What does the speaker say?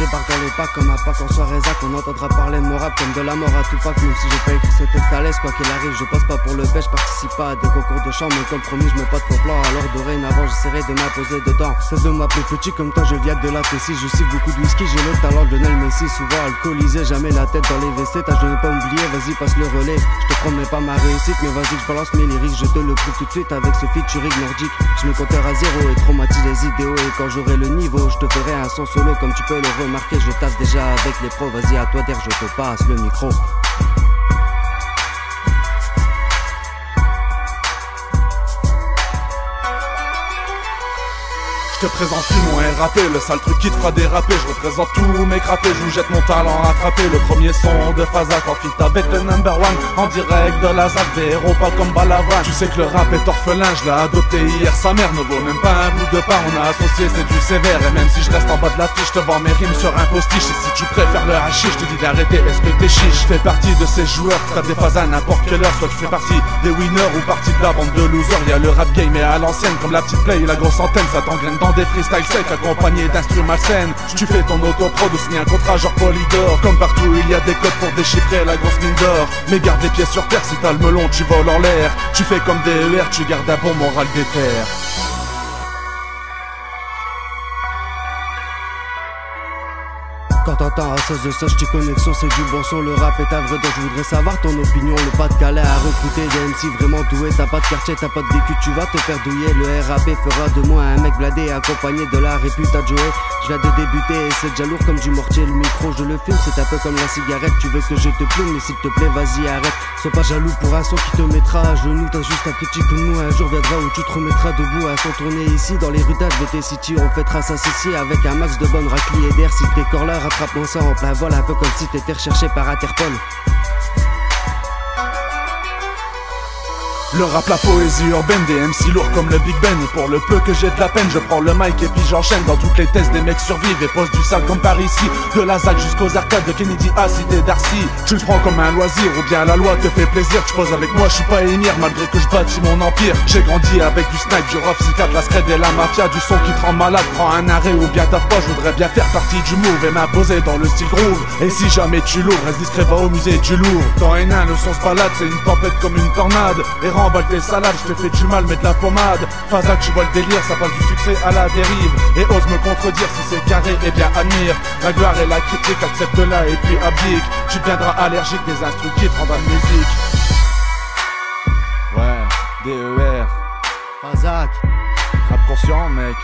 débarque dans les packs comme un pack en soirée Zach. On entendra parler de mon rap comme de la mort à Tupac. Même si j'ai pas écrit ce texte à l'aise, quoi qu'il arrive, je passe pas pour le pêche. Je participe pas à des concours de chant, mais comme promis, je mets pas de faux plan. Alors dorénavant, j'essaierai de m'imposer dedans. Cesse de m'appeler petit comme toi, je viens de la Tessie. Je cible beaucoup de whisky, j'ai le talent de Lionel Messi. Souvent alcoolisé, jamais la tête dans les WC. T'as je ne pas oublier, vas-y passe le relais. Je te promets pas ma réussite, mais vas-y que je balance mes lyriques. Je te le prouve tout de suite avec ce featuring nordique. Je mets compteur à zéro et traumatise les idéaux. Et quand j'aurai le niveau, je te ferai un son solo. Comme tu peux le remarquer, je taffe déjà avec les pros. Vas-y à toi d'air, je te passe le micro. Je te présente plus mon RAP, le sale truc qui te fera déraper. Je représente tous mes crapés, je vous jette mon talent rattrapé. Le premier son de Fazak en feat avec le number one. En direct de la ZAC, des héros pas comme Balavoine. Tu sais que le rap est orphelin, je l'ai adopté hier. Sa mère ne vaut même pas un bout de pain. On a associé, c'est du sévère. Et même si je reste en bas de l'affiche, je te vends mes rimes sur un postiche. Et si tu préfères le hachis, je te dis d'arrêter, est-ce que t'es chiche? Je fais partie de ces joueurs qui tapent des phases à n'importe quelle heure. Soit tu fais partie des winners ou partie de la bande de losers. Y'a le rap game et à l'ancienne, comme la petite play et la grosse antenne. Ça t'engraine dans des freestyle secs accompagnés d'instruments malsaines. Tu fais ton autoprod ou signes un contrat genre Polydor. Comme partout il y a des codes pour déchiffrer la grosse mine d'or. Mais garde les pieds sur terre, si t'as le melon tu voles en l'air. Tu fais comme des ER, tu gardes un bon moral déter. Quand t'entends à sauce de sauce, j't'ai connexion, c'est du bon son. Le rap est un vrai don, je voudrais savoir ton opinion. Le Pas-de-Calais a recruté des MC vraiment doués. T'as pas de quartier, t'as pas de vécu, tu vas te faire douiller. Le RAP fera de moi un mec bladé accompagné de la répute à jouer. Je viens de débuter et c'est déjà lourd comme du mortier. Le micro je le fume, c'est un peu comme la cigarette. Tu veux que je te plume, mais s'il te plaît vas-y arrête. Sois pas jaloux pour un son qui te mettra à genoux. T'as juste un petit coup de mou, un jour viendra où tu te remettras debout. Un son tourné ici dans les rues d'HBT City. On fêtera ça ici avec un max de bonnes raclis et d'air. Si t'es corps là, rattrape-moi ça en plein vol. Un peu comme si t'étais recherché par Interpol. Le rap, la poésie urbaine, des MC lourds comme le Big Ben. Et pour le peu que j'ai de la peine, je prends le mic et puis j'enchaîne. Dans toutes les tests, des mecs survivent et posent du sale comme par ici. De la ZAC jusqu'aux arcades de Kennedy à Cité d'Arcy. Tu le prends comme un loisir ou bien la loi te fait plaisir. Tu poses avec moi, je suis pas émir malgré que je bâtis mon empire. J'ai grandi avec du snipe, du rough, C4, la scred et la mafia. Du son qui te rend malade, prends un arrêt ou bien taffe pas. Je voudrais bien faire partie du move et m'imposer dans le style groove. Et si jamais tu l'ouvres, reste discret, va au musée du Louvre. Dans N1, le son se balade, c'est une tempête comme une tornade. Et remballe tes salades, je te fais du mal mais de la pommade. Fazak, tu vois le délire, ça passe du succès à la dérive. Et ose me contredire, si c'est carré, et bien admire. La gloire et la critique, accepte-la et puis abdique. Tu deviendras allergique des instruments qui te rendent la musique. Ouais, DER Fazak, rap conscient mec.